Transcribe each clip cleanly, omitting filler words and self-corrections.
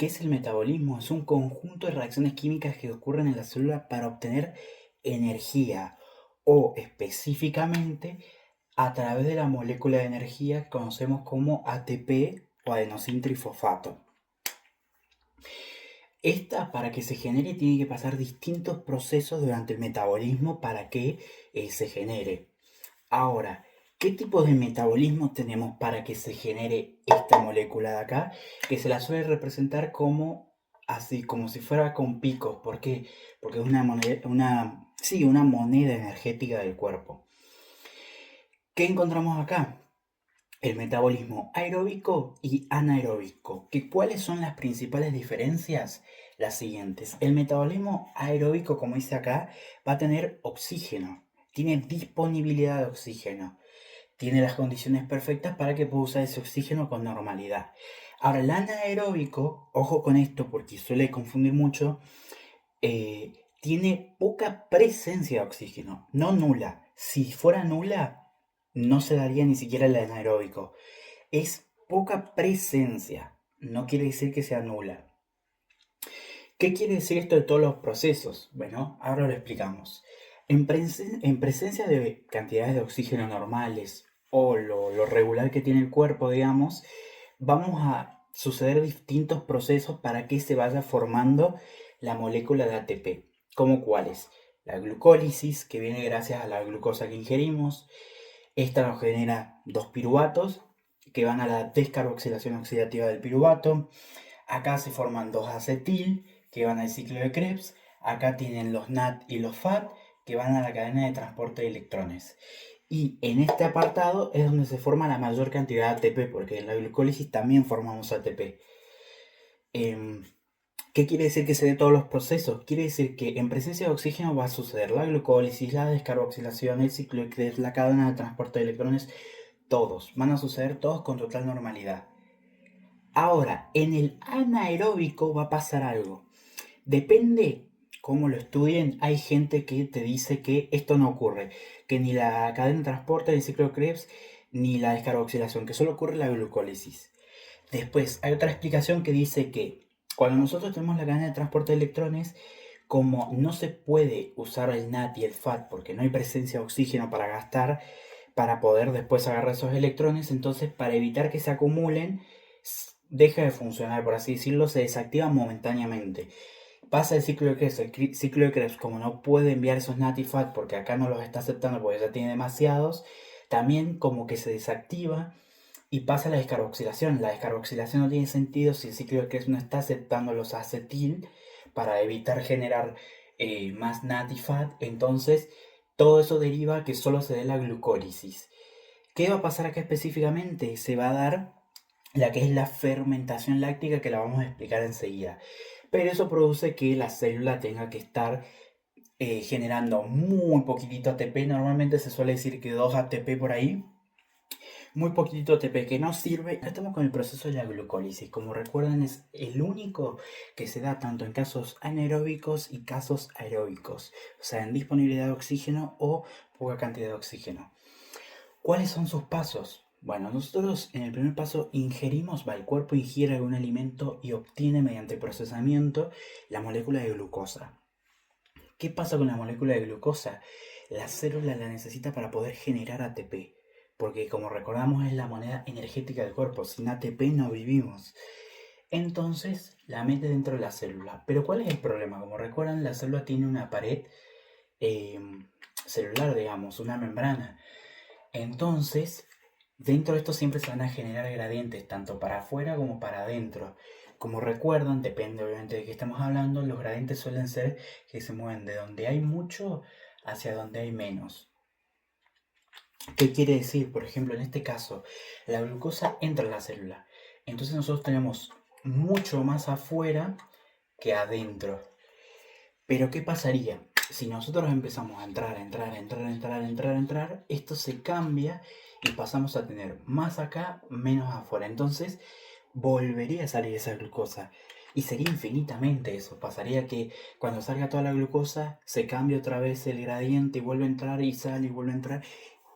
¿Qué es el metabolismo? Es un conjunto de reacciones químicas que ocurren en la célula para obtener energía o específicamente a través de la molécula de energía que conocemos como ATP o adenosín trifosfato. Esta, para que se genere, tiene que pasar distintos procesos durante el metabolismo para que se genere. Ahora, ¿qué tipo de metabolismo tenemos para que se genere esta molécula de acá? Que se la suele representar como así, como si fuera con picos. ¿Por qué? Porque es una moneda energética del cuerpo. ¿Qué encontramos acá? El metabolismo aeróbico y anaeróbico. ¿Cuáles son las principales diferencias? Las siguientes. El metabolismo aeróbico, como dice acá, va a tener oxígeno. Tiene disponibilidad de oxígeno. Tiene las condiciones perfectas para que pueda usar ese oxígeno con normalidad. Ahora, el anaeróbico, ojo con esto porque suele confundir mucho, tiene poca presencia de oxígeno, no nula. Si fuera nula, no se daría ni siquiera el anaeróbico. Es poca presencia, no quiere decir que sea nula. ¿Qué quiere decir esto de todos los procesos? Bueno, ahora lo explicamos. En presencia de cantidades de oxígeno normales o lo regular que tiene el cuerpo, digamos, vamos a suceder distintos procesos para que se vaya formando la molécula de ATP. ¿Cómo cuáles? La glucólisis, que viene gracias a la glucosa que ingerimos. Esta nos genera dos piruvatos que van a la descarboxilación oxidativa del piruvato. Acá se forman dos acetil que van al ciclo de Krebs. Acá tienen los NAT y los FAT que van a la cadena de transporte de electrones. Y en este apartado es donde se forma la mayor cantidad de ATP, porque en la glucólisis también formamos ATP. ¿Qué quiere decir que se dé todos los procesos? Quiere decir que en presencia de oxígeno va a suceder la glucólisis, la descarboxilación, el ciclo de Krebs, la cadena de transporte de electrones, todos. Van a suceder todos con total normalidad. Ahora, en el anaeróbico va a pasar algo. Depende cómo lo estudien, hay gente que te dice que esto no ocurre, que ni la cadena de transporte del ciclo de Krebs ni la descarboxilación, que solo ocurre la glucólisis. Después, hay otra explicación que dice que cuando nosotros tenemos la cadena de transporte de electrones, como no se puede usar el NAT y el FAT porque no hay presencia de oxígeno para gastar, para poder después agarrar esos electrones, entonces para evitar que se acumulen, deja de funcionar, por así decirlo, se desactiva momentáneamente. Pasa el ciclo de Krebs. El ciclo de Krebs, como no puede enviar esos NAT porque acá no los está aceptando porque ya tiene demasiados, también como que se desactiva y pasa la descarboxilación. La descarboxilación no tiene sentido si el ciclo de Krebs no está aceptando los acetil para evitar generar más NAT. Entonces, todo eso deriva a que solo se dé la glucólisis. ¿Qué va a pasar acá específicamente? Se va a dar la que es la fermentación láctica, que la vamos a explicar enseguida. Pero eso produce que la célula tenga que estar generando muy poquitito ATP. Normalmente se suele decir que 2 ATP por ahí. Muy poquitito ATP que no sirve. Acá estamos con el proceso de la glucólisis. Como recuerdan, es el único que se da tanto en casos anaeróbicos y casos aeróbicos. O sea, en disponibilidad de oxígeno o poca cantidad de oxígeno. ¿Cuáles son sus pasos? Bueno, nosotros en el primer paso ingerimos, el cuerpo ingiere algún alimento y obtiene mediante procesamiento la molécula de glucosa. ¿Qué pasa con la molécula de glucosa? La célula la necesita para poder generar ATP, porque como recordamos es la moneda energética del cuerpo, sin ATP no vivimos. Entonces la mete dentro de la célula. Pero ¿cuál es el problema? Como recuerdan, la célula tiene una pared eh, celular, digamos, una membrana. Entonces, dentro de esto siempre se van a generar gradientes, tanto para afuera como para adentro. Como recuerdan, depende obviamente de qué estamos hablando, los gradientes suelen ser que se mueven de donde hay mucho hacia donde hay menos. ¿Qué quiere decir? Por ejemplo, en este caso, la glucosa entra en la célula. Entonces nosotros tenemos mucho más afuera que adentro. Pero ¿qué pasaría? Si nosotros empezamos a entrar, esto se cambia y pasamos a tener más acá, menos afuera. Entonces volvería a salir esa glucosa. Y sería infinitamente eso. Pasaría que cuando salga toda la glucosa, se cambia otra vez el gradiente y vuelve a entrar y sale y vuelve a entrar.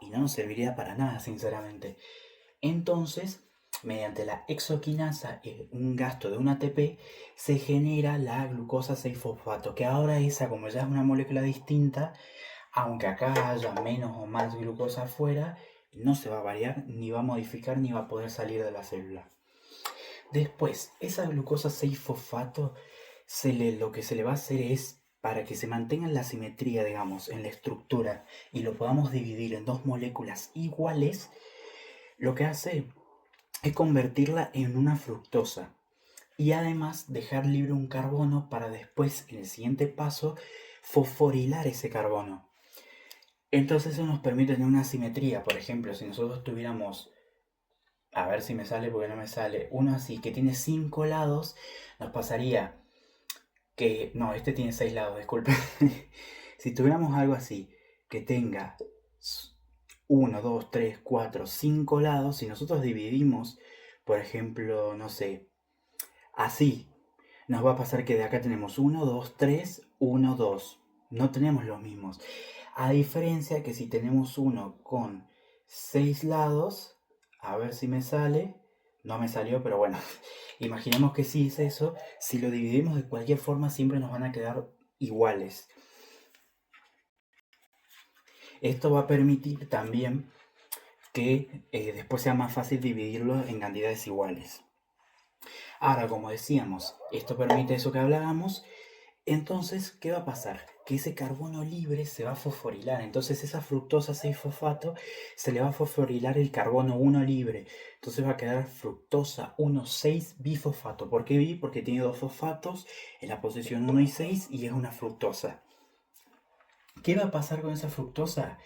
Y no nos serviría para nada, sinceramente. Entonces, mediante la exoquinasa, un gasto de un ATP, se genera la glucosa 6-fosfato, que ahora esa, como ya es una molécula distinta, aunque acá haya menos o más glucosa afuera, no se va a variar, ni va a modificar, ni va a poder salir de la célula. Después, esa glucosa 6-fosfato, lo que se le va a hacer es, para que se mantenga la simetría, digamos, en la estructura, y lo podamos dividir en dos moléculas iguales, lo que hace es convertirla en una fructosa. Y además dejar libre un carbono para después, en el siguiente paso, fosforilar ese carbono. Entonces eso nos permite tener una simetría. Por ejemplo, si nosotros tuviéramos, a ver si me sale porque no me sale, uno así que tiene 5 lados, nos pasaría que, no, este tiene 6 lados, disculpe. Si tuviéramos algo así, que tenga 1, 2, 3, 4, 5 lados, si nosotros dividimos, por ejemplo, no sé, así, nos va a pasar que de acá tenemos 1, 2, 3, 1, 2. No tenemos los mismos. A diferencia que si tenemos uno con 6 lados, a ver si me sale, no me salió, pero bueno, imaginemos que sí es eso, si lo dividimos de cualquier forma siempre nos van a quedar iguales. Esto va a permitir también que después sea más fácil dividirlo en cantidades iguales. Ahora, como decíamos, esto permite eso que hablábamos. Entonces, ¿qué va a pasar? Que ese carbono libre se va a fosforilar. Entonces, esa fructosa 6-fosfato se le va a fosforilar el carbono 1 libre. Entonces va a quedar fructosa 1,6-bifosfato. ¿Por qué bi? Porque tiene dos fosfatos en la posición 1 y 6 y es una fructosa. ¿Qué va a pasar con esa fructosa?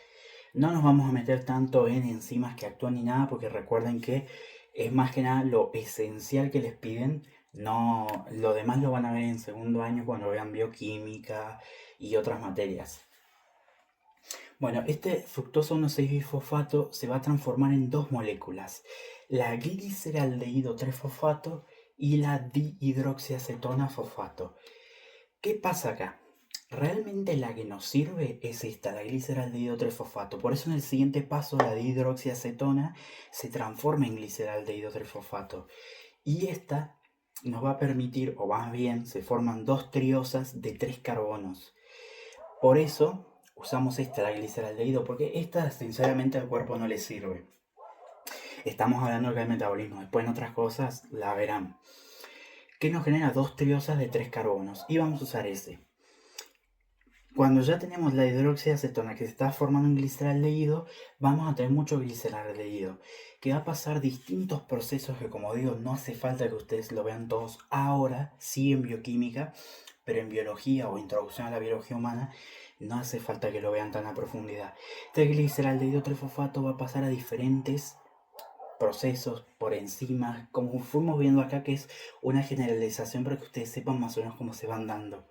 No nos vamos a meter tanto en enzimas que actúan ni nada, porque recuerden que es más que nada lo esencial que les piden. No, lo demás lo van a ver en segundo año cuando vean bioquímica y otras materias. Bueno, este fructosa 1,6-bifosfato se va a transformar en dos moléculas, la gliceraldehído 3-fosfato y la dihidroxiacetona fosfato. ¿Qué pasa acá? Realmente la que nos sirve es esta, la gliceraldehído 3-fosfato. Por eso en el siguiente paso la dihidroxiacetona se transforma en gliceraldehído 3-fosfato. Y esta nos va a permitir, o más bien, se forman dos triosas de 3 carbonos. Por eso usamos esta, la gliceraldehído, porque esta sinceramente al cuerpo no le sirve. Estamos hablando acá del metabolismo, después en otras cosas la verán. Que nos genera dos triosas de 3 carbonos. Y vamos a usar ese. Cuando ya tenemos la hidroxiacetona que se está formando en gliceraldehído, vamos a tener mucho gliceraldehído, que va a pasar distintos procesos que, como digo, no hace falta que ustedes lo vean todos ahora, sí en bioquímica, pero en biología o introducción a la biología humana no hace falta que lo vean tan a profundidad. Este gliceraldehído 3-fosfato va a pasar a diferentes procesos por encima, como fuimos viendo acá, que es una generalización para que ustedes sepan más o menos cómo se van dando.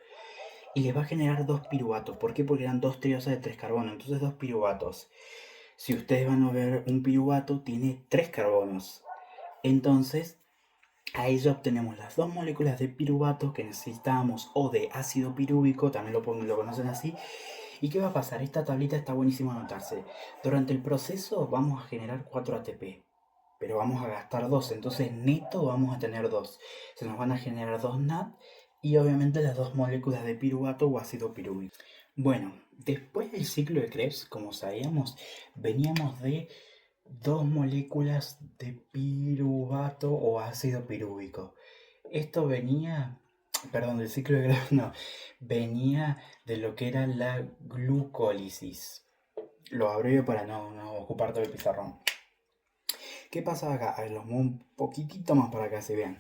Y les va a generar dos piruvatos. ¿Por qué? Porque eran dos triosas de 3 carbonos. Entonces dos piruvatos. Si ustedes van a ver un piruvato, tiene 3 carbonos. Entonces, ahí ya obtenemos las dos moléculas de piruvato que necesitábamos, o de ácido pirúvico, también lo conocen así. ¿Y qué va a pasar? Esta tablita está buenísimo anotarse. Durante el proceso vamos a generar 4 ATP. Pero vamos a gastar 2, entonces neto vamos a tener 2. Se nos van a generar 2 NAD y obviamente las dos moléculas de piruvato o ácido pirúvico. Bueno, después del ciclo de Krebs, como sabíamos, veníamos de dos moléculas de piruvato o ácido pirúvico. Esto venía, perdón, del ciclo de Krebs, no, venía de lo que era la glucólisis. Lo abrevio para no ocupar todo el pizarrón. ¿Qué pasa acá? A ver, los muevo un poquitito más para que se vean.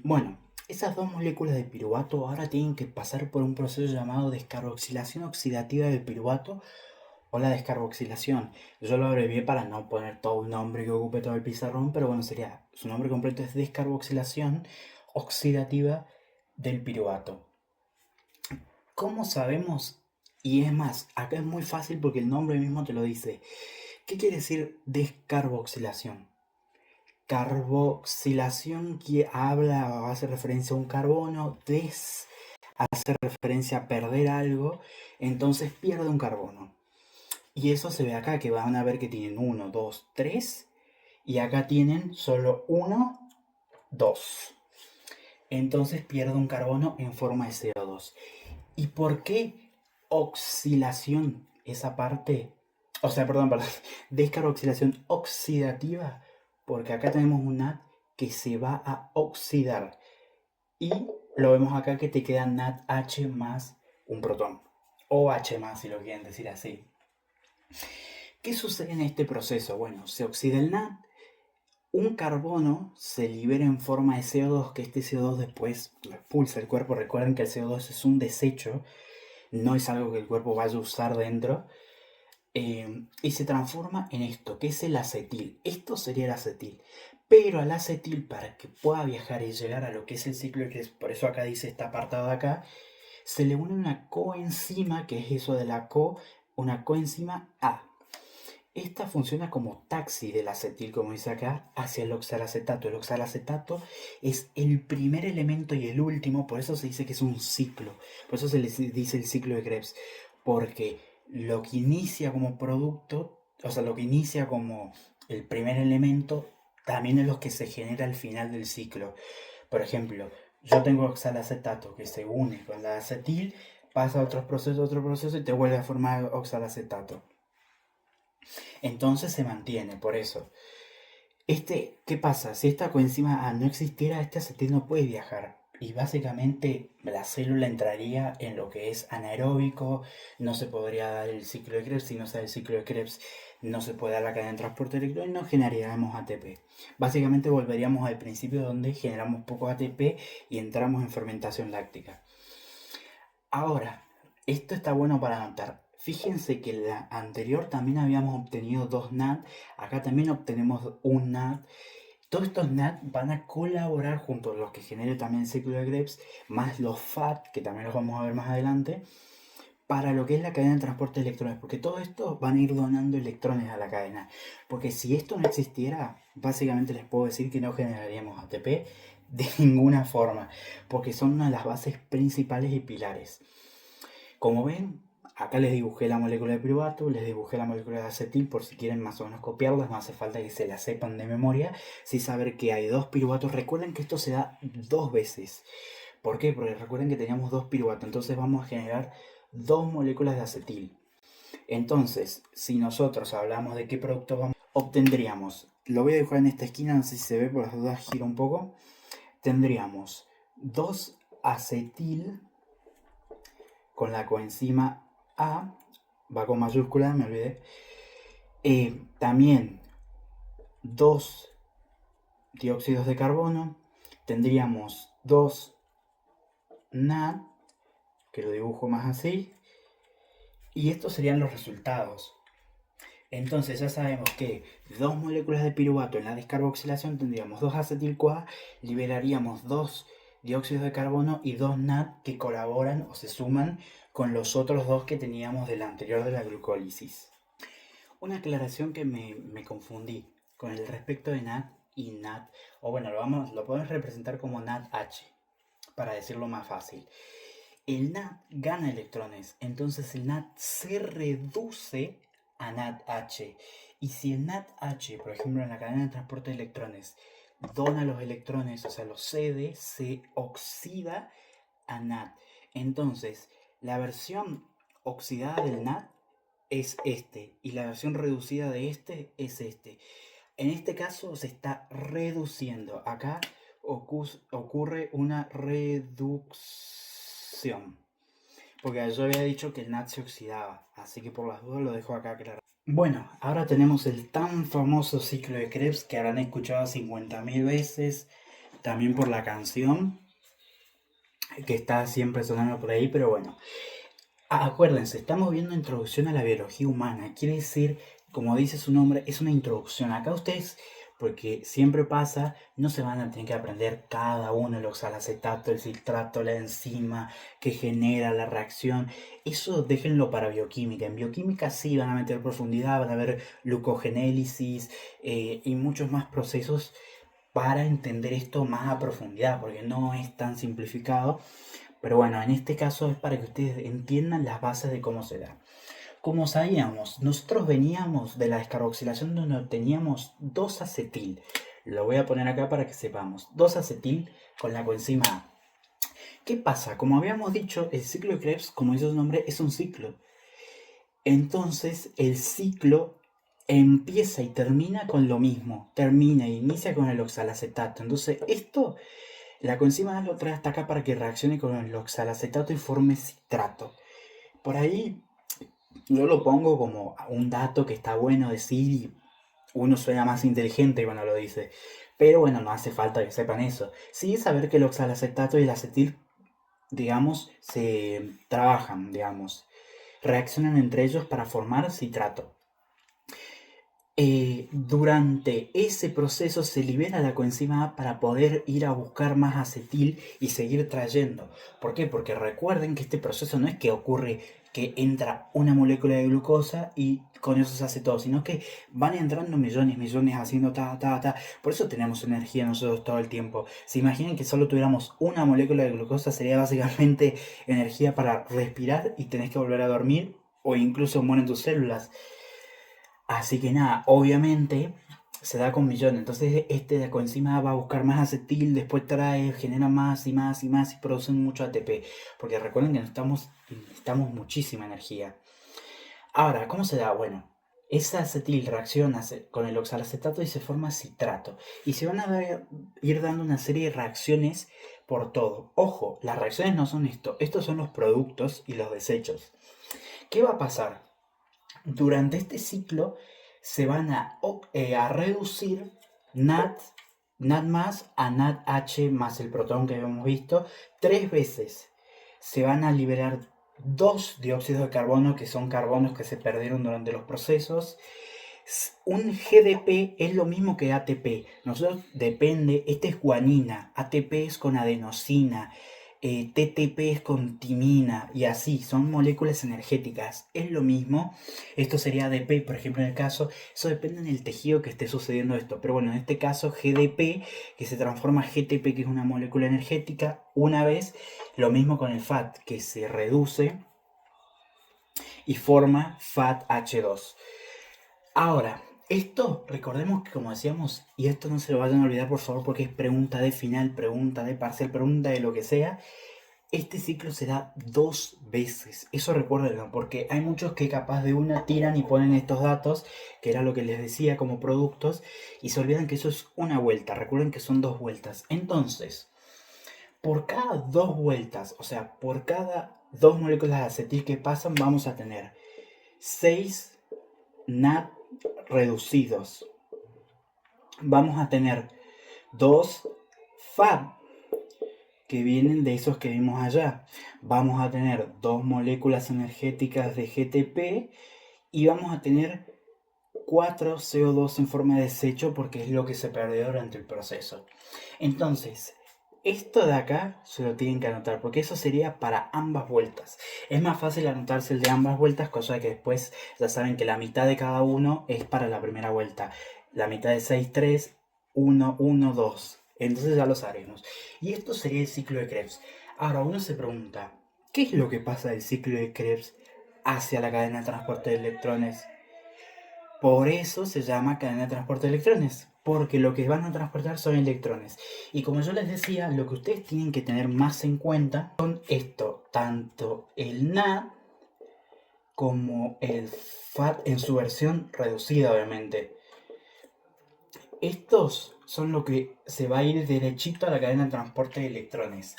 Bueno, esas dos moléculas de piruvato ahora tienen que pasar por un proceso llamado descarboxilación oxidativa del piruvato o la descarboxilación. Yo lo abrevié para no poner todo un nombre que ocupe todo el pizarrón, pero bueno, sería, su nombre completo es descarboxilación oxidativa del piruvato. ¿Cómo sabemos? Y es más, acá es muy fácil porque el nombre mismo te lo dice. ¿Qué quiere decir descarboxilación? Carboxilación que habla o hace referencia a un carbono, hace referencia a perder algo, entonces pierde un carbono. Y eso se ve acá, que van a ver que tienen 1, 2, 3 Y acá tienen solo 1, 2. Entonces pierde un carbono en forma de CO2. ¿Y por qué oxidación? Esa parte, o sea, perdón, descarboxilación oxidativa, porque acá tenemos un NAD que se va a oxidar. Y lo vemos acá que te queda NADH más un protón. O H más, si lo quieren decir así. ¿Qué sucede en este proceso? Bueno, se oxida el NAD, un carbono se libera en forma de CO2, que este CO2 después lo expulsa el cuerpo. Recuerden que el CO2 es un desecho, no es algo que el cuerpo vaya a usar dentro. Y se transforma en esto, que es el acetil. Esto sería el acetil. Pero al acetil, para que pueda viajar y llegar a lo que es el ciclo de Krebs, por eso acá dice esta apartado de acá, se le une una coenzima, que es eso de la una coenzima A. Esta funciona como taxi del acetil, como dice acá, hacia el oxalacetato. El oxalacetato es el primer elemento y el último, por eso se dice que es un ciclo. Por eso se le dice el ciclo de Krebs. Porque lo que inicia como producto, o sea, lo que inicia como el primer elemento, también es lo que se genera al final del ciclo. Por ejemplo, yo tengo oxalacetato que se une con la acetil, pasa a otro proceso y te vuelve a formar oxalacetato. Entonces se mantiene, por eso. ¿Qué pasa? Si esta coenzima A no existiera, este acetil no puede viajar. Y básicamente la célula entraría en lo que es anaeróbico, no se podría dar el ciclo de Krebs, si no se da el ciclo de Krebs no se puede dar la cadena de transporte electrónico y no generaríamos ATP. Básicamente volveríamos al principio donde generamos poco ATP y entramos en fermentación láctica. Ahora, esto está bueno para anotar. Fíjense que en la anterior también habíamos obtenido 2 NAD, acá también obtenemos un NAD. Todos estos NAD van a colaborar junto a los que genere también el ciclo de Krebs, más los FAT, que también los vamos a ver más adelante, para lo que es la cadena de transporte de electrones, porque todo esto van a ir donando electrones a la cadena. Porque si esto no existiera, básicamente les puedo decir que no generaríamos ATP de ninguna forma, porque son una de las bases principales y pilares. Como ven, acá les dibujé la molécula de piruvato, les dibujé la molécula de acetil por si quieren más o menos copiarlas, no hace falta que se las sepan de memoria, sí saber que hay 2 piruvatos. Recuerden que esto se da 2 veces. ¿Por qué? Porque recuerden que teníamos 2 piruvatos, entonces vamos a generar 2 moléculas de acetil. Entonces, si nosotros hablamos de qué producto vamos, obtendríamos, lo voy a dibujar en esta esquina, no sé si se ve, por las dudas giro un poco, tendríamos 2 acetil con la coenzima A, va con mayúscula, me olvidé. También 2 dióxidos de carbono, tendríamos 2 NAD, que lo dibujo más así, y estos serían los resultados. Entonces ya sabemos que 2 moléculas de piruvato en la descarboxilación tendríamos 2 acetil-CoA, liberaríamos 2 dióxidos de carbono y 2 NAD que colaboran o se suman con los otros 2 que teníamos de la anterior de la glucólisis. Una aclaración que me confundí con el respecto de NAD y NAD, o bueno, lo podemos representar como NADH, para decirlo más fácil. El NAD gana electrones, entonces el NAD se reduce a NADH. Y si el NADH, por ejemplo, en la cadena de transporte de electrones, dona los electrones, o sea, los cede, se oxida a NAD. Entonces, la versión oxidada del NAD es este, y la versión reducida de este es este. En este caso se está reduciendo. Acá ocurre una reducción. Porque yo había dicho que el NAD se oxidaba, así que por las dudas lo dejo acá claro. Bueno, ahora tenemos el tan famoso ciclo de Krebs que habrán escuchado 50.000 veces, también por la canción que está siempre sonando por ahí, pero bueno. Acuérdense, estamos viendo introducción a la biología humana, quiere decir, como dice su nombre, es una introducción. Acá ustedes, porque siempre pasa, no se van a tener que aprender cada uno, el oxalacetato, el citrato, la enzima que genera la reacción. Eso déjenlo para bioquímica. En bioquímica sí van a meter profundidad, van a ver glucogénesis y muchos más procesos para entender esto más a profundidad, porque no es tan simplificado. Pero bueno, en este caso es para que ustedes entiendan las bases de cómo se da. Como sabíamos, nosotros veníamos de la descarboxilación donde obteníamos 2-acetil. Lo voy a poner acá para que sepamos. 2-acetil con la coenzima A. ¿Qué pasa? Como habíamos dicho, el ciclo de Krebs, como dice su nombre, es un ciclo. Entonces, el ciclo empieza y termina con lo mismo. Termina e inicia con el oxalacetato. Entonces, esto, la coenzima A lo trae hasta acá para que reaccione con el oxalacetato y forme citrato. Por ahí yo lo pongo como un dato que está bueno decir y uno suena más inteligente cuando lo dice. Pero bueno, no hace falta que sepan eso. Sí saber que el oxalacetato y el acetil, digamos, se trabajan, digamos, reaccionan entre ellos para formar citrato. Durante ese proceso se libera la coenzima A para poder ir a buscar más acetil y seguir trayendo. ¿Por qué? Porque recuerden que este proceso no es que ocurre que entra una molécula de glucosa y con eso se hace todo, sino que van entrando millones haciendo ta, ta, ta. Por eso tenemos energía nosotros todo el tiempo. ¿Se imaginan que solo tuviéramos una molécula de glucosa? Sería básicamente energía para respirar y tenés que volver a dormir o incluso mueren tus células. Así que nada, obviamente se da con millones. Entonces este de coenzima va a buscar más acetil, después trae, genera más y más y más y producen mucho ATP. Porque recuerden que necesitamos muchísima energía. Ahora, ¿cómo se da? Bueno, ese acetil reacciona con el oxalacetato y se forma citrato. Y se van a ir dando una serie de reacciones por todo. Ojo, las reacciones no son esto. Estos son los productos y los desechos. ¿Qué va a pasar? Durante este ciclo se van a reducir NAD más a NADH más el protón que habíamos visto 3 veces. Se van a liberar 2 dióxidos de carbono, que son carbonos que se perdieron durante los procesos. Un GDP es lo mismo que ATP. Nosotros depende, este es guanina, ATP es con adenosina, TTP es con timina y así, son moléculas energéticas. Es lo mismo. Esto sería ADP, por ejemplo, en el caso, eso depende del tejido que esté sucediendo esto. Pero bueno, en este caso GDP, que se transforma a GTP, que es una molécula energética, una vez. Lo mismo con el FAT, que se reduce y forma FATH2. Ahora, esto, recordemos que como decíamos, y esto no se lo vayan a olvidar por favor porque es pregunta de final, pregunta de parcial, pregunta de lo que sea, este ciclo se da 2 veces. Eso recuérdenlo, porque hay muchos que capaz de una tiran y ponen estos datos, que era lo que les decía como productos, y se olvidan que eso es una vuelta. Recuerden que son 2 vueltas. Entonces, por cada 2 vueltas, o sea, por cada 2 moléculas de acetil que pasan, vamos a tener 6 NAD reducidos. Vamos a tener 2 FAD que vienen de esos que vimos allá. Vamos a tener 2 moléculas energéticas de GTP y vamos a tener 4 CO2 en forma de desecho porque es lo que se perdió durante el proceso. Entonces, esto de acá se lo tienen que anotar porque eso sería para ambas vueltas. Es más fácil anotarse el de ambas vueltas, cosa de que después ya saben que la mitad de cada uno es para la primera vuelta. La mitad de 6, 3, 1, 1, 2. Entonces ya lo sabemos. Y esto sería el ciclo de Krebs. Ahora uno se pregunta, ¿qué es lo que pasa del ciclo de Krebs hacia la cadena de transporte de electrones? Por eso se llama cadena de transporte de electrones, porque lo que van a transportar son electrones. Y como yo les decía, lo que ustedes tienen que tener más en cuenta son esto, tanto el NAD como el FAT en su versión reducida, obviamente. Estos son lo que se va a ir derechito a la cadena de transporte de electrones.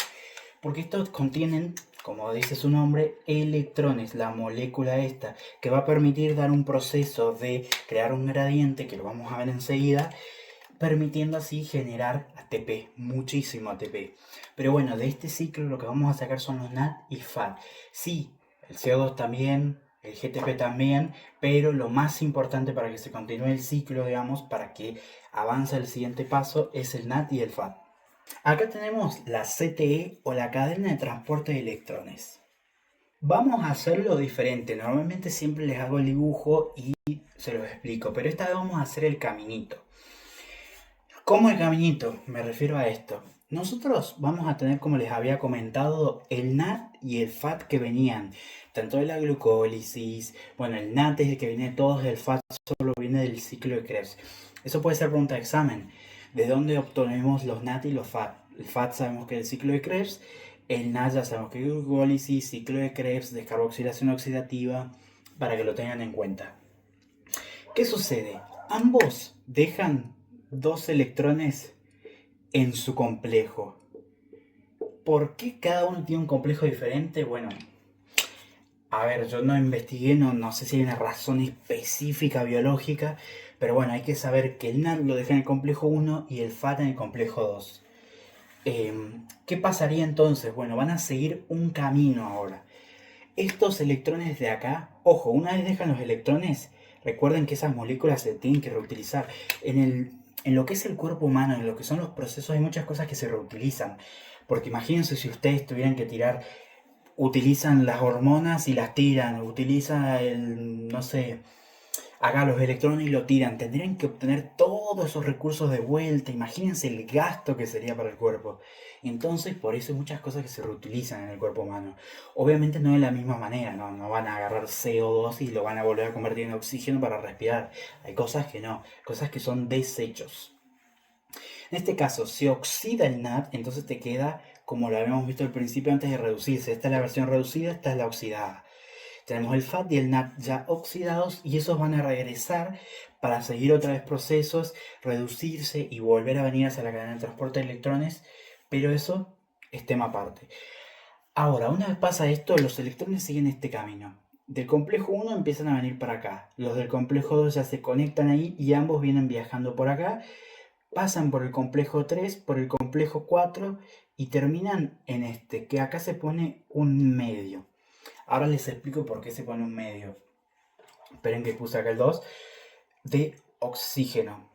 Porque estos contienen, como dice su nombre, electrones, la molécula esta, que va a permitir dar un proceso de crear un gradiente, que lo vamos a ver enseguida, permitiendo así generar ATP, muchísimo ATP. Pero bueno, de este ciclo lo que vamos a sacar son los NAD y FAD. Sí, el CO2 también, el GTP también, pero lo más importante para que se continúe el ciclo, digamos, para que avance el siguiente paso, es el NAD y el FAD. Acá tenemos la CTE o la cadena de transporte de electrones. Vamos a hacerlo diferente. Normalmente siempre les hago el dibujo y se los explico, pero esta vez vamos a hacer el caminito. ¿Cómo el caminito? Me refiero a esto. Nosotros vamos a tener, como les había comentado, el NAT y el FAT que venían, tanto de la glucólisis, bueno, el NAT es el que viene de todos, el FAT solo viene del ciclo de Krebs. Eso puede ser pregunta de examen. ¿De dónde obtenemos los NAT y los FAT? El FAT sabemos que es el ciclo de Krebs, el NAT ya sabemos que es glucólisis, ciclo de Krebs, descarboxilación oxidativa, para que lo tengan en cuenta. ¿Qué sucede? Ambos dejan dos electrones en su complejo. ¿Por qué cada uno tiene un complejo diferente? Bueno, a ver, yo no investigué, no sé si hay una razón específica biológica, pero bueno, hay que saber que el NAD lo deja en el complejo 1 y el FAT en el complejo 2. ¿Qué pasaría entonces? Bueno, van a seguir un camino ahora. Estos electrones de acá, ojo, una vez dejan los electrones, recuerden que esas moléculas se tienen que reutilizar. En lo que es el cuerpo humano, en lo que son los procesos, hay muchas cosas que se reutilizan. Porque imagínense si ustedes tuvieran que tirar, utilizan las hormonas y las tiran, utilizan el, no sé, acá los electrones y lo tiran, tendrían que obtener todos esos recursos de vuelta, imagínense el gasto que sería para el cuerpo. Entonces, por eso hay muchas cosas que se reutilizan en el cuerpo humano. Obviamente no de la misma manera, no van a agarrar CO2 y lo van a volver a convertir en oxígeno para respirar. Hay cosas que no, cosas que son desechos. En este caso, se oxida el NAD, entonces te queda como lo habíamos visto al principio antes de reducirse. Esta es la versión reducida, esta es la oxidada. Tenemos el FAT y el NAT ya oxidados y esos van a regresar para seguir otra vez procesos, reducirse y volver a venir hacia la cadena de transporte de electrones, pero eso es tema aparte. Ahora, una vez pasa esto, los electrones siguen este camino. Del complejo 1 empiezan a venir para acá, los del complejo 2 ya se conectan ahí y ambos vienen viajando por acá, pasan por el complejo 3, por el complejo 4 y terminan en este, que acá se pone un medio. Ahora les explico por qué se pone un medio. Esperen que puse acá el 2 de oxígeno.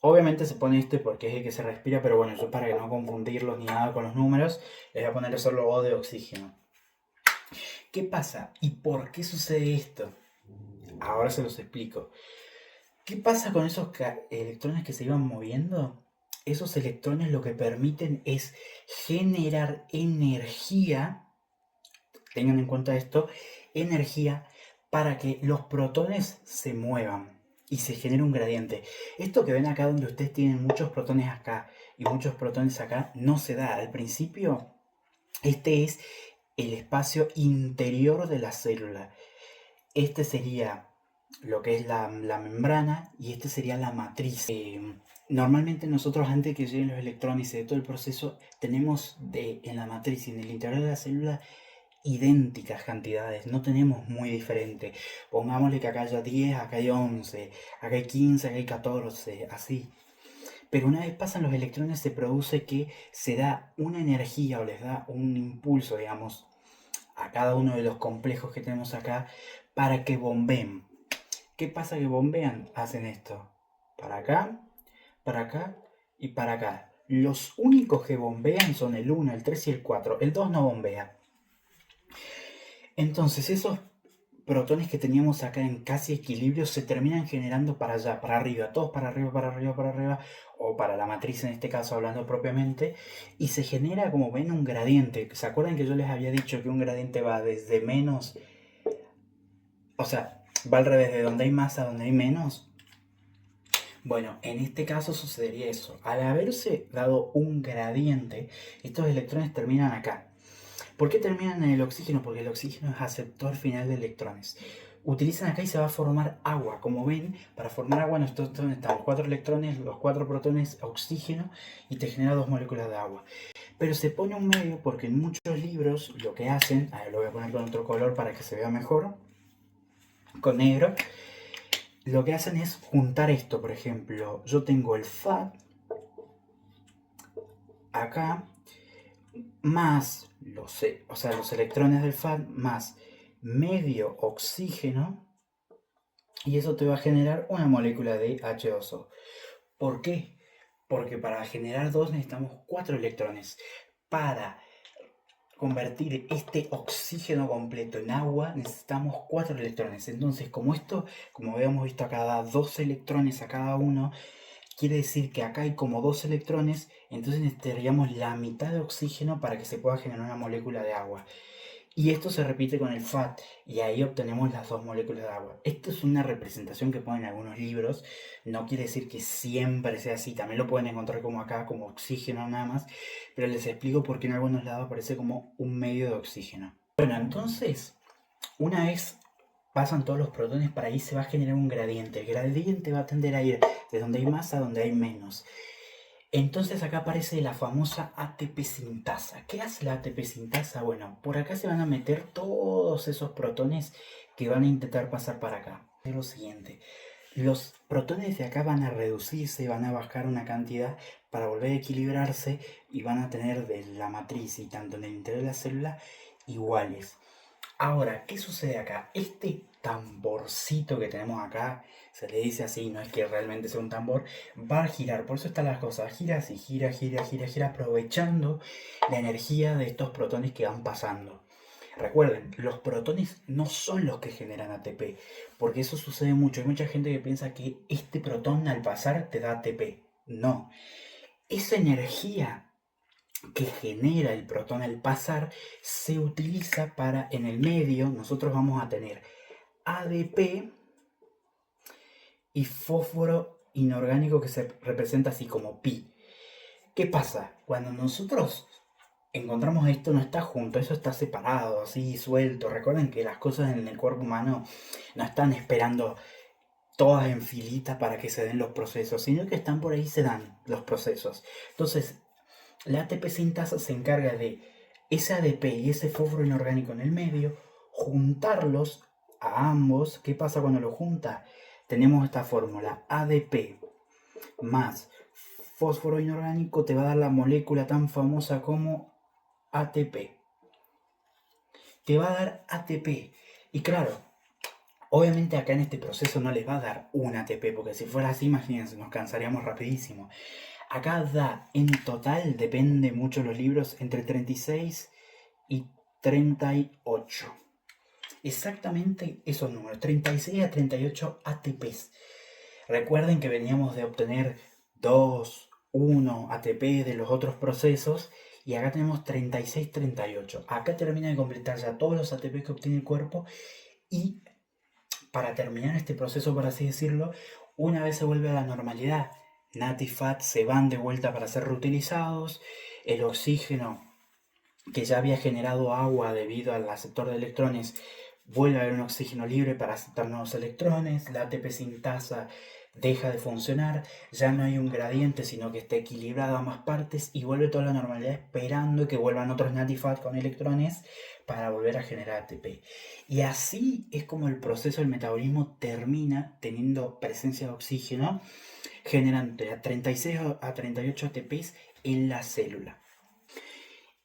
Obviamente se pone este porque es el que se respira, pero bueno, yo para que no confundirlos ni nada con los números, les voy a poner solo O de oxígeno. ¿Qué pasa? ¿Y por qué sucede esto? Ahora se los explico. ¿Qué pasa con esos electrones que se iban moviendo? Esos electrones lo que permiten es generar energía, tengan en cuenta esto, energía para que los protones se muevan y se genere un gradiente. Esto que ven acá donde ustedes tienen muchos protones acá y muchos protones acá, no se da. Al principio, este es el espacio interior de la célula. Este sería lo que es la membrana y este sería la matriz. Normalmente nosotros antes de que lleguen los electrones y de todo el proceso, tenemos en la matriz y en el interior de la célula idénticas cantidades, no tenemos muy diferente. Pongámosle que acá haya 10, acá hay 11, acá hay 15, acá hay 14, así. Pero una vez pasan los electrones se produce que se da una energía o les da un impulso, digamos, a cada uno de los complejos que tenemos acá para que bombeen. ¿Qué pasa que bombean? Hacen esto. Para acá y para acá. Los únicos que bombean son el 1, el 3 y el 4. El 2 no bombea. Entonces esos protones que teníamos acá en casi equilibrio se terminan generando para allá, para arriba, todos para arriba, para arriba, para arriba, o para la matriz en este caso hablando propiamente, y se genera como ven un gradiente. ¿Se acuerdan que yo les había dicho que un gradiente va desde menos, o sea, va al revés, de donde hay más a donde hay menos? Bueno, en este caso sucedería eso. Al haberse dado un gradiente, estos electrones terminan acá. ¿Por qué terminan en el oxígeno? Porque el oxígeno es aceptor final de electrones. Utilizan acá y se va a formar agua. Como ven, para formar agua nosotros necesitamos 4 electrones, los 4 protones, oxígeno y te genera 2 moléculas de agua. Pero se pone un medio porque en muchos libros lo que hacen, a ver, lo voy a poner con otro color para que se vea mejor, con negro, lo que hacen es juntar esto. Por ejemplo, yo tengo el FAT acá más los electrones del FAT más medio oxígeno y eso te va a generar una molécula de H2O. ¿Por qué? Porque para generar dos necesitamos 4 electrones. Para convertir este oxígeno completo en agua necesitamos 4 electrones. Entonces, como habíamos visto acá, da 2 electrones a cada uno, quiere decir que acá hay como 2 electrones, entonces necesitaríamos la mitad de oxígeno para que se pueda generar una molécula de agua. Y esto se repite con el FAT, y ahí obtenemos las 2 moléculas de agua. Esto es una representación que ponen algunos libros, no quiere decir que siempre sea así, también lo pueden encontrar como acá, como oxígeno nada más, pero les explico por qué en algunos lados aparece como un medio de oxígeno. Bueno, entonces, una vez pasan todos los protones, para ahí se va a generar un gradiente. El gradiente va a tender a ir de donde hay más a donde hay menos. Entonces acá aparece la famosa ATP sintasa. ¿Qué hace la ATP sintasa? Bueno, por acá se van a meter todos esos protones que van a intentar pasar para acá. Es lo siguiente, los protones de acá van a reducirse, van a bajar una cantidad para volver a equilibrarse y van a tener de la matriz y tanto en el interior de la célula iguales. Ahora, ¿qué sucede acá? Este tamborcito que tenemos acá, se le dice así, no es que realmente sea un tambor, va a girar, por eso están las cosas, gira así, gira, gira, gira, gira, aprovechando la energía de estos protones que van pasando. Recuerden, los protones no son los que generan ATP, porque eso sucede mucho. Hay mucha gente que piensa que este protón al pasar te da ATP. No, esa energía que genera el protón al pasar se utiliza para, en el medio, nosotros vamos a tener ADP y fósforo inorgánico que se representa así como pi. ¿Qué pasa? Cuando nosotros encontramos esto no está junto, eso está separado, así suelto. Recuerden que las cosas en el cuerpo humano no están esperando todas en filita para que se den los procesos, sino que están por ahí, se dan los procesos. Entonces, la ATP sintasa se encarga de ese ADP y ese fósforo inorgánico en el medio, juntarlos a ambos. ¿Qué pasa cuando lo junta? Tenemos esta fórmula, ADP más fósforo inorgánico te va a dar la molécula tan famosa como ATP. Te va a dar ATP. Y claro, obviamente acá en este proceso no les va a dar un ATP, porque si fuera así, imagínense, nos cansaríamos rapidísimo. Acá da, en total, depende mucho de los libros, entre 36 y 38. Exactamente esos números, 36 a 38 ATPs. Recuerden que veníamos de obtener 2, 1 ATP de los otros procesos y acá tenemos 36, 38. Acá termina de completar ya todos los ATP que obtiene el cuerpo y para terminar este proceso, por así decirlo, una vez se vuelve a la normalidad, NAT y FAT se van de vuelta para ser reutilizados, el oxígeno que ya había generado agua debido al aceptor de electrones vuelve a haber un oxígeno libre para aceptar nuevos electrones, la ATP sintasa deja de funcionar, ya no hay un gradiente sino que está equilibrado a ambas partes y vuelve toda la normalidad esperando que vuelvan otros NAT y FAT con electrones para volver a generar ATP. Y así es como el proceso del metabolismo termina teniendo presencia de oxígeno, generando de 36 a 38 ATPs en la célula.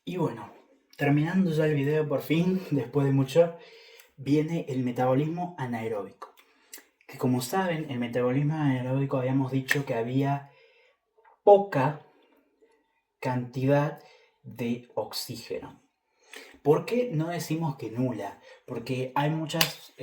Y bueno, terminando ya el video por fin, después de mucho, viene el metabolismo anaeróbico. Que como saben, el metabolismo anaeróbico habíamos dicho que había poca cantidad de oxígeno. ¿Por qué no decimos que nula? Porque hay muchos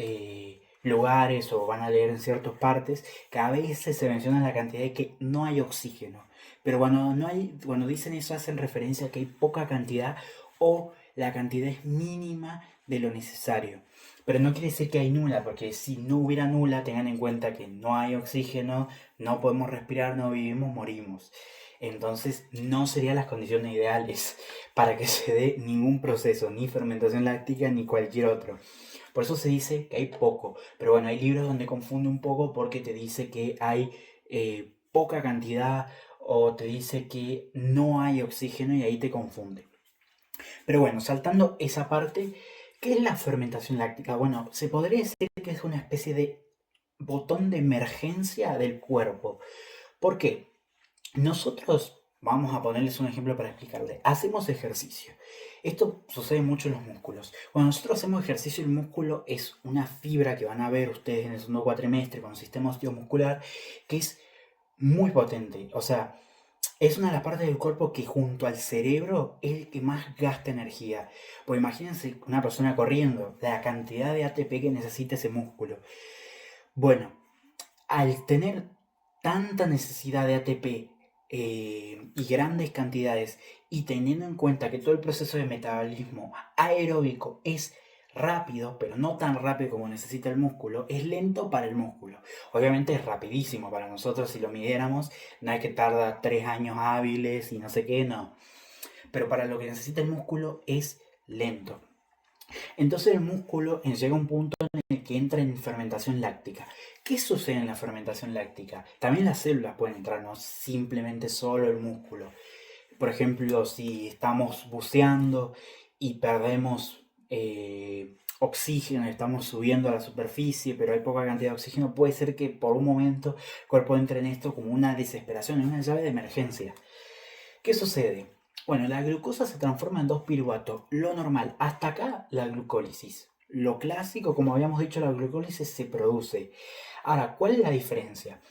lugares, o van a leer en ciertas partes, que a veces se menciona la cantidad de que no hay oxígeno. Pero cuando dicen eso hacen referencia a que hay poca cantidad o la cantidad es mínima de lo necesario. Pero no quiere decir que hay nula, porque si no hubiera nula, tengan en cuenta que no hay oxígeno, no podemos respirar, no vivimos, morimos. Entonces no serían las condiciones ideales para que se dé ningún proceso, ni fermentación láctica ni cualquier otro. Por eso se dice que hay poco. Pero bueno, hay libros donde confunde un poco porque te dice que hay poca cantidad o te dice que no hay oxígeno y ahí te confunde. Pero bueno, saltando esa parte, ¿qué es la fermentación láctica? Bueno, se podría decir que es una especie de botón de emergencia del cuerpo. ¿Por qué? Nosotros, vamos a ponerles un ejemplo para explicarle, hacemos ejercicio. Esto sucede mucho en los músculos. Cuando nosotros hacemos ejercicio, el músculo es una fibra que van a ver ustedes en el segundo cuatrimestre con el sistema osteomuscular, que es muy potente. O sea, es una de las partes del cuerpo que junto al cerebro es el que más gasta energía. Pues imagínense una persona corriendo, la cantidad de ATP que necesita ese músculo. Bueno, al tener tanta necesidad de ATP y grandes cantidades, y teniendo en cuenta que todo el proceso de metabolismo aeróbico es rápido, pero no tan rápido como necesita el músculo, es lento para el músculo. Obviamente es rapidísimo para nosotros si lo midiéramos, no es que tarda 3 años hábiles y no sé qué, no. Pero para lo que necesita el músculo es lento. Entonces el músculo llega a un punto en el que entra en fermentación láctica. ¿Qué sucede en la fermentación láctica? También las células pueden entrar, no simplemente solo el músculo. Por ejemplo, si estamos buceando y perdemos oxígeno, estamos subiendo a la superficie, pero hay poca cantidad de oxígeno, puede ser que por un momento el cuerpo entre en esto como una desesperación, en una llave de emergencia. ¿Qué sucede? Bueno, la glucosa se transforma en 2 piruvatos, lo normal. Hasta acá la glucólisis. Lo clásico, como habíamos dicho, la glucólisis se produce. Ahora, ¿cuál es la diferencia?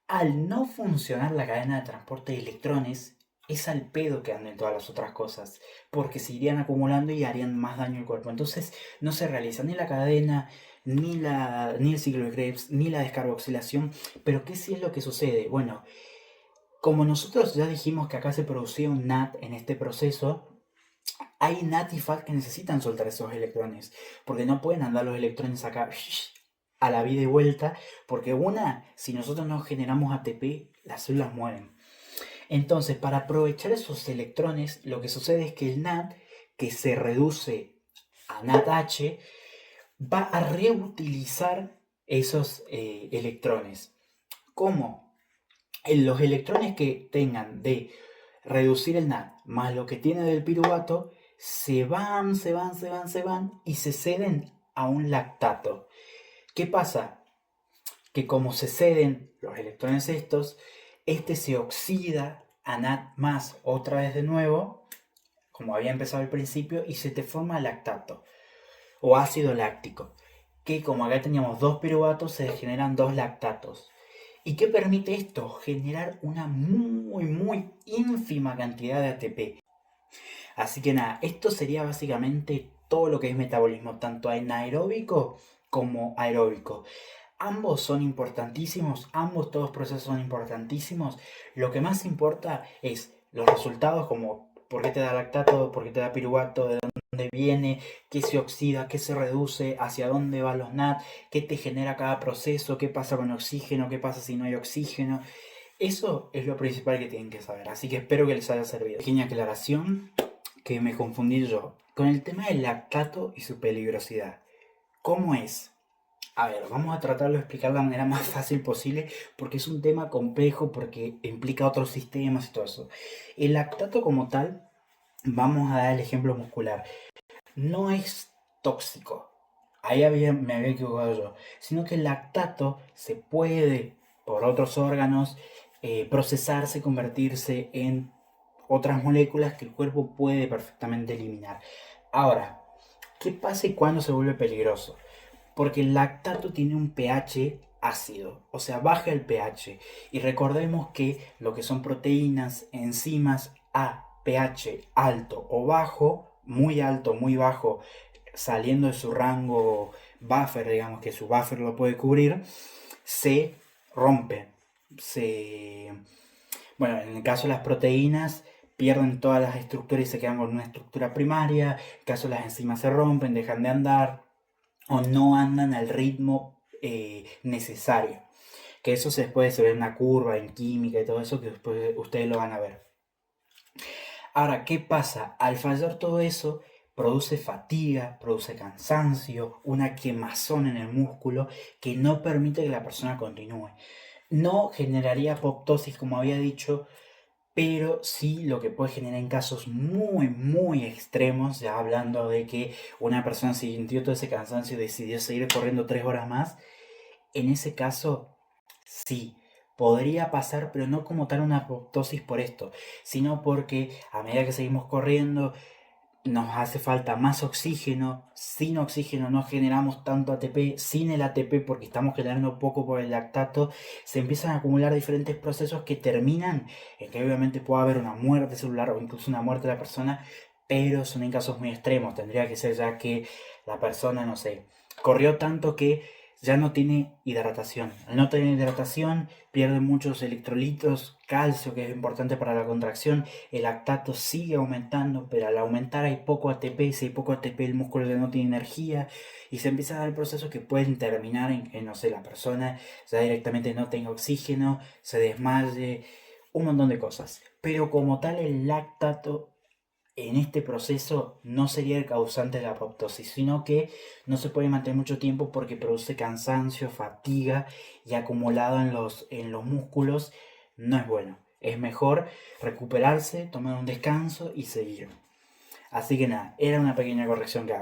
Al no funcionar la cadena de transporte de electrones, es al pedo que anden todas las otras cosas, porque se irían acumulando y harían más daño al cuerpo. Entonces no se realiza ni la cadena, ni el ciclo de Krebs, ni la descarboxilación. Pero ¿qué sí es lo que sucede? Bueno, como nosotros ya dijimos que acá se producía un NAT en este proceso, hay NAT y FAT que necesitan soltar esos electrones, porque no pueden andar los electrones acá a la vida y vuelta, porque si nosotros no generamos ATP, las células mueren. Entonces, para aprovechar esos electrones, lo que sucede es que el NAT, que se reduce a NADH, va a reutilizar esos electrones. ¿Cómo? Los electrones que tengan de reducir el NAD más lo que tiene del piruvato se van y se ceden a un lactato. ¿Qué pasa? Que como se ceden los electrones estos, este se oxida a NAD más otra vez de nuevo, como había empezado al principio, y se te forma lactato o ácido láctico, que como acá teníamos 2 piruvatos, se generan 2 lactatos. ¿Y qué permite esto? Generar una muy ínfima cantidad de ATP. Así que nada, esto sería básicamente todo lo que es metabolismo, tanto anaeróbico como aeróbico. Ambos son importantísimos, ambos todos procesos son importantísimos. Lo que más importa es los resultados, como por qué te da lactato, por qué te da piruvato, de dónde viene, qué se oxida, qué se reduce, hacia dónde van los NAD, qué te genera cada proceso, qué pasa con el oxígeno, qué pasa si no hay oxígeno. Eso es lo principal que tienen que saber, así que espero que les haya servido. Pequeña aclaración que me confundí yo con el tema del lactato y su peligrosidad. ¿Cómo es? A ver, vamos a tratarlo de explicar de la manera más fácil posible porque es un tema complejo, porque implica otros sistemas y todo eso. El lactato como tal, vamos a dar el ejemplo muscular, no es tóxico. Ahí me había equivocado yo. Sino que el lactato se puede, por otros órganos, procesarse, convertirse en otras moléculas que el cuerpo puede perfectamente eliminar. Ahora, ¿qué pasa y cuándo se vuelve peligroso? Porque el lactato tiene un pH ácido, o sea, baja el pH. Y recordemos que lo que son proteínas, enzimas a pH alto o bajo, muy alto, muy bajo, saliendo de su rango buffer, digamos que su buffer lo puede cubrir, se rompen. Bueno, en el caso de las proteínas, pierden todas las estructuras y se quedan con una estructura primaria. En el caso de las enzimas se rompen, dejan de andar o no andan al ritmo necesario. Que eso se puede ver en una curva, en química y todo eso, que después ustedes lo van a ver. Ahora, ¿qué pasa? Al fallar todo eso, produce fatiga, produce cansancio, una quemazón en el músculo que no permite que la persona continúe. No generaría apoptosis, como había dicho, pero sí lo que puede generar en casos muy extremos, ya hablando de que una persona sintió todo ese cansancio y decidió seguir corriendo 3 horas más, en ese caso sí, podría pasar, pero no como tal una apoptosis por esto, sino porque a medida que seguimos corriendo nos hace falta más oxígeno. Sin oxígeno no generamos tanto ATP. Sin el ATP, porque estamos generando poco por el lactato, se empiezan a acumular diferentes procesos que terminan en que obviamente puede haber una muerte celular o incluso una muerte de la persona, pero son en casos muy extremos. Tendría que ser ya que la persona, no sé, corrió tanto que ya no tiene hidratación. Al no tener hidratación, pierde muchos electrolitos, calcio, que es importante para la contracción. El lactato sigue aumentando, pero al aumentar hay poco ATP. Si hay poco ATP, el músculo ya no tiene energía y se empieza a dar procesos que pueden terminar en, no sé, la persona ya directamente no tenga oxígeno, se desmaye, un montón de cosas. Pero como tal, el lactato en este proceso no sería el causante de la apoptosis, sino que no se puede mantener mucho tiempo porque produce cansancio, fatiga y acumulado en los músculos no es bueno. Es mejor recuperarse, tomar un descanso y seguir. Así que nada, era una pequeña corrección que hago.